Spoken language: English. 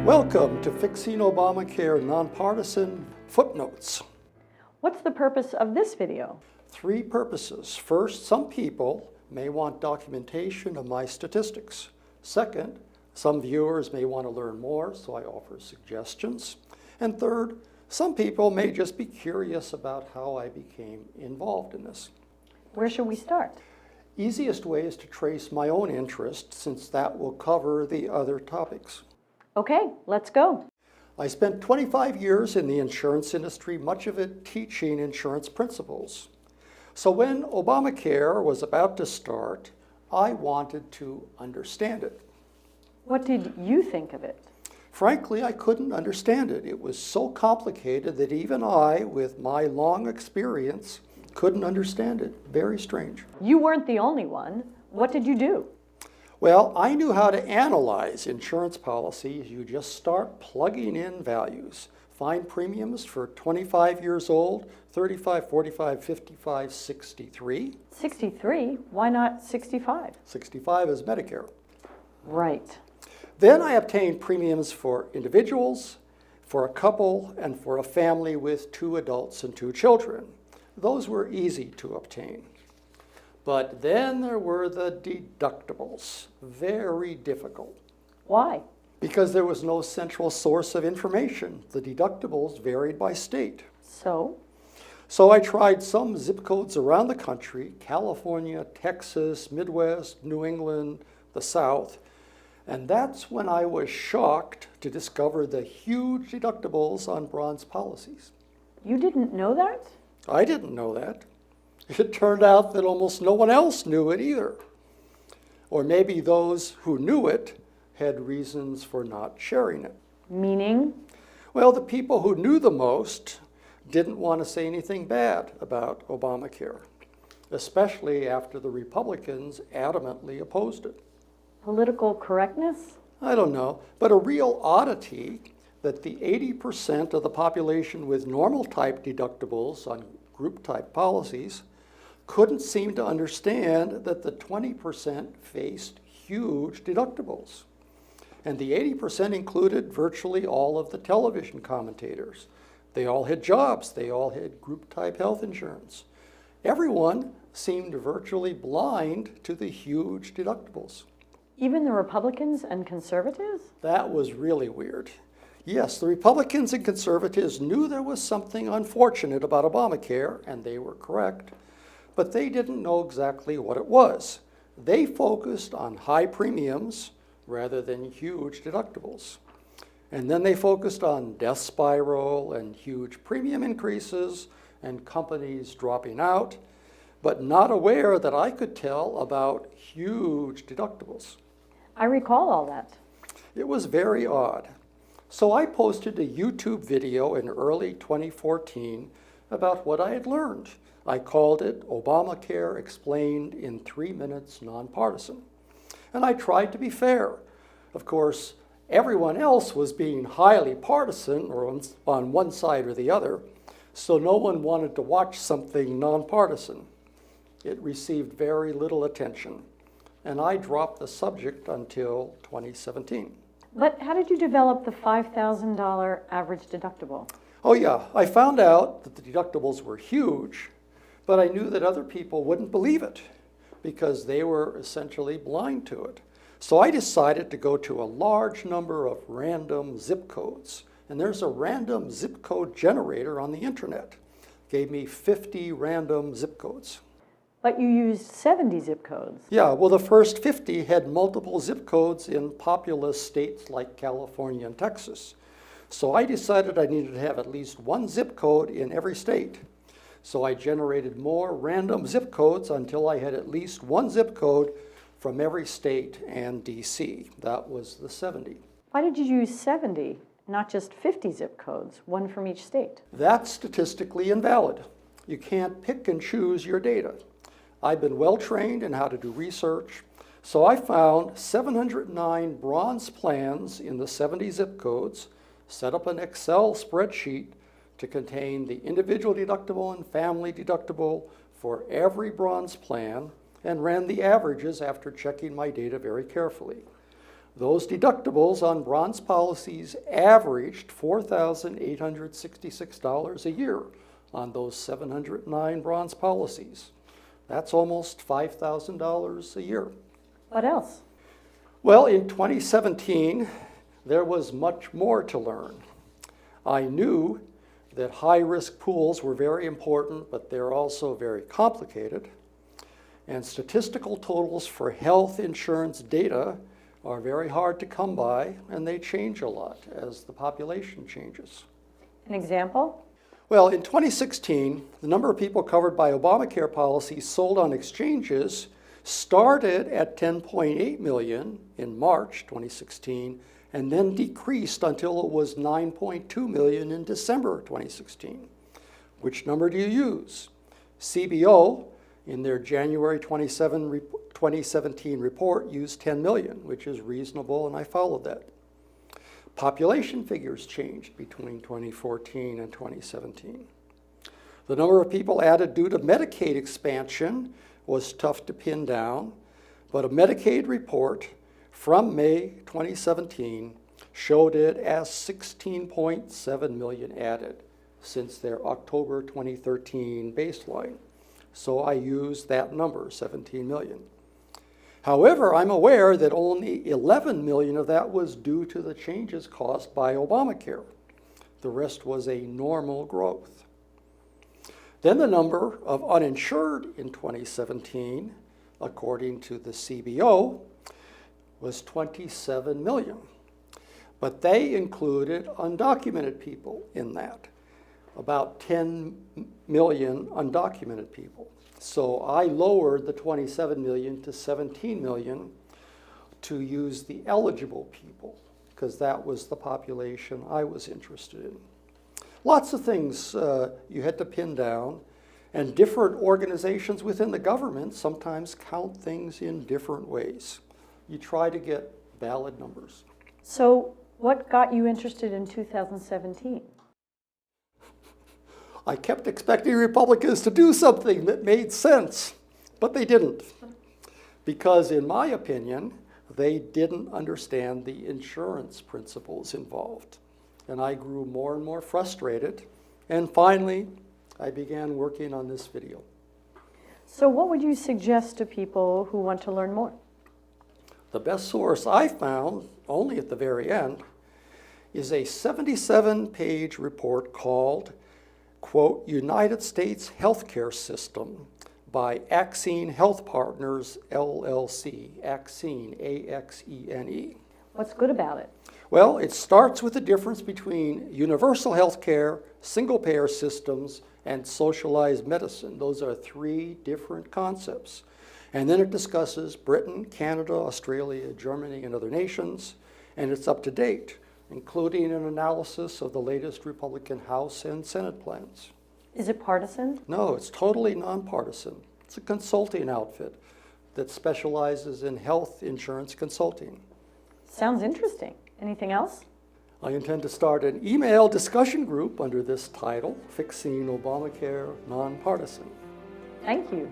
Welcome to Fixing ObamaCare Nonpartisan Footnotes. What's the purpose of this video? 3 purposes. First, some people may want documentation of my statistics. Second, some viewers may want to learn more, so I offer suggestions. And third, some people may just be curious about how I became involved in this. Where should we start? Easiest way is to trace my own interest, since that will cover the other topics. Okay, let's go. I spent 25 years in the insurance industry, much of it teaching insurance principles. So when Obamacare was about to start, I wanted to understand it. What did you think of it? Frankly, I couldn't understand it. It was so complicated that even I, with my long experience, couldn't understand it. Very strange. You weren't the only one. What did you do? Well, I knew how to analyze insurance policies. You just start plugging in values. Find premiums for 25 years old, 35, 45, 55, 63. 63? Why not 65? 65 is Medicare. Right. Then I obtained premiums for individuals, for a couple, and for a family with 2 adults and 2 children. Those were easy to obtain. But then there were the deductibles. Very difficult. Why? Because there was no central source of information. The deductibles varied by state. So I tried some zip codes around the country: California, Texas, Midwest, New England, the South. And that's when I was shocked to discover the huge deductibles on bronze policies. you didn't know that? I didn't know that. It turned out that almost no one else knew it either. Or maybe those who knew it had reasons for not sharing it. Meaning? Well, the people who knew the most didn't want to say anything bad about Obamacare, especially after the Republicans adamantly opposed it. Political correctness? I don't know, but a real oddity that the 80% of the population with normal type deductibles on group type policies couldn't seem to understand that the 20% faced huge deductibles. And the 80% included virtually all of the television commentators. They all had jobs. They all had group type health insurance. Everyone seemed virtually blind to the huge deductibles. Even the Republicans and conservatives? That was really weird. Yes, the Republicans and conservatives knew there was something unfortunate about Obamacare, and they were correct, but they didn't know exactly what it was. They focused on high premiums rather than huge deductibles. And then they focused on death spiral and huge premium increases and companies dropping out, but not aware that I could tell about huge deductibles. I recall all that. It was very odd. So I posted a YouTube video in early 2014 about what I had learned. I called it Obamacare Explained in 3 Minutes Nonpartisan. And I tried to be fair. Of course, everyone else was being highly partisan or on one side or the other, so no one wanted to watch something nonpartisan. It received very little attention, and I dropped the subject until 2017. But how did you develop the $5,000 average deductible? Oh yeah, I found out that the deductibles were huge, but I knew that other people wouldn't believe it because they were essentially blind to it. So I decided to go to a large number of random zip codes. And there's a random zip code generator on the internet. It gave me 50 random zip codes. But you used 70 zip codes. Yeah, well, the first 50 had multiple zip codes in populous states like California and Texas. So I decided I needed to have at least 1 zip code in every state. So I generated more random zip codes until I had at least 1 zip code from every state and DC. That was the 70. Why did you use 70, not just 50 zip codes, 1 from each state? That's statistically invalid. You can't pick and choose your data. I've been well trained in how to do research, so I found 709 bronze plans in the 70 zip codes, set up an Excel spreadsheet to contain the individual deductible and family deductible for every bronze plan, and ran the averages after checking my data very carefully. Those deductibles on bronze policies averaged $4,866 a year on those 709 bronze policies. That's almost $5,000 a year. What else? Well, in 2017, there was much more to learn. I knew that high-risk pools were very important, but they're also very complicated. And statistical totals for health insurance data are very hard to come by, and they change a lot as the population changes. An example? Well, in 2016, the number of people covered by Obamacare policies sold on exchanges started at 10.8 million in March 2016, and then decreased until it was 9.2 million in December 2016. Which number do you use? CBO, in their January 2017 report, used 10 million, which is reasonable, and I followed that. Population figures changed between 2014 and 2017. The number of people added due to Medicaid expansion was tough to pin down, but a Medicaid report from May 2017 showed it as 16.7 million added since their October 2013 baseline. So I used that number, 17 million. However, I'm aware that only 11 million of that was due to the changes caused by Obamacare. The rest was a normal growth. Then the number of uninsured in 2017, according to the CBO, was 27 million. But they included undocumented people in that, about 10 million undocumented people. So I lowered the 27 million to 17 million to use the eligible people, because that was the population I was interested in. Lots of things you had to pin down, and different organizations within the government sometimes count things in different ways. You try to get valid numbers. So what got you interested in 2017? I kept expecting Republicans to do something that made sense, but they didn't. Because in my opinion, they didn't understand the insurance principles involved. And I grew more and more frustrated. And finally, I began working on this video. So what would you suggest to people who want to learn more? The best source I found, only at the very end, is a 77-page report called, quote, United States Healthcare System by Axene Health Partners, LLC. Axene, A-X-E-N-E. What's good about it? Well, it starts with the difference between universal health care, single-payer systems, and socialized medicine. Those are three different concepts. And then it discusses Britain, Canada, Australia, Germany, and other nations, and it's up to date, including an analysis of the latest Republican House and Senate plans. Is it partisan? No, it's totally nonpartisan. It's a consulting outfit that specializes in health insurance consulting. Sounds interesting. Anything else? I intend to start an email discussion group under this title, Fixing Obamacare Nonpartisan. Thank you.